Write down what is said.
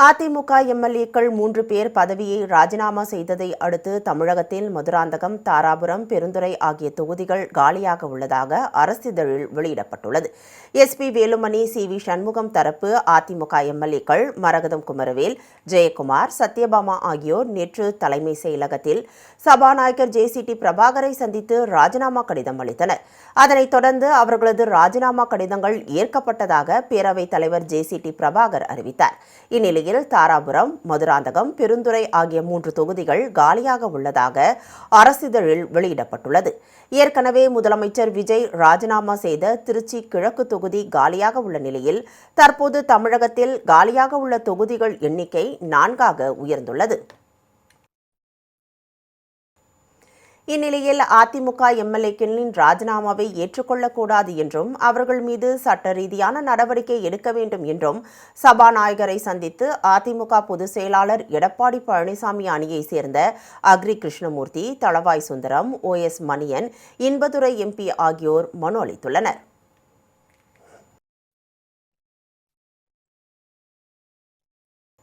அதிமுக எம்எல்ஏக்கள் 3 பேர் பதவியை ராஜினாமா செய்ததை அடுத்து தமிழகத்தில் மதுராந்தகம், தாராபுரம், பெருந்துறை ஆகிய தொகுதிகள் காலியாக உள்ளதாக அரசிதழில் வெளியிடப்பட்டுள்ளது. SP Velumani, CV. சண்முகம் தரப்பு அதிமுக எம்எல்ஏக்கள் மரகதம் குமரவேல், ஜெயக்குமார், சத்யபாமா ஆகியோர் நேற்று தலைமை செயலகத்தில் சபாநாயகர் ஜே.சி.டி. பிரபாகரை சந்தித்து ராஜினாமா கடிதம் அளித்தனர். அதனைத் தொடர்ந்து அவர்களது ராஜினாமா கடிதங்கள் ஏற்கப்பட்டதாக பேரவைத் தலைவர் ஜே.சி.டி. பிரபாகர் அறிவித்தார். இந்நிலையில் தாராபுரம், மதுராந்தகம், பெருந்துறை ஆகிய 3 தொகுதிகள் காலியாக உள்ளதாக அரசிதழில் வெளியிடப்பட்டுள்ளது. ஏற்கனவே முதலமைச்சர் விஜய் ராஜினாமா செய்த திருச்சி கிழக்கு தொகுதி காலியாக உள்ள நிலையில் தற்போது தமிழகத்தில் காலியாக உள்ள தொகுதிகள் எண்ணிக்கை 4ஆக உயர்ந்துள்ளது. இந்நிலையில் அதிமுக எம்எல்ஏக்களின் ராஜினாமாவை ஏற்றுக்கொள்ளக்கூடாது என்றும் அவர்கள் மீது சட்ட ரீதியான நடவடிக்கை எடுக்க வேண்டும் என்றும் சபாநாயகரை சந்தித்து அதிமுக பொதுச் செயலாளர் எடப்பாடி பழனிசாமி அணியைச் சேர்ந்த agri Krishnamurthy, Thalavai Sundaram, OS Maniyan, Inbadurai MP ஆகியோர் மனு அளித்துள்ளனர்.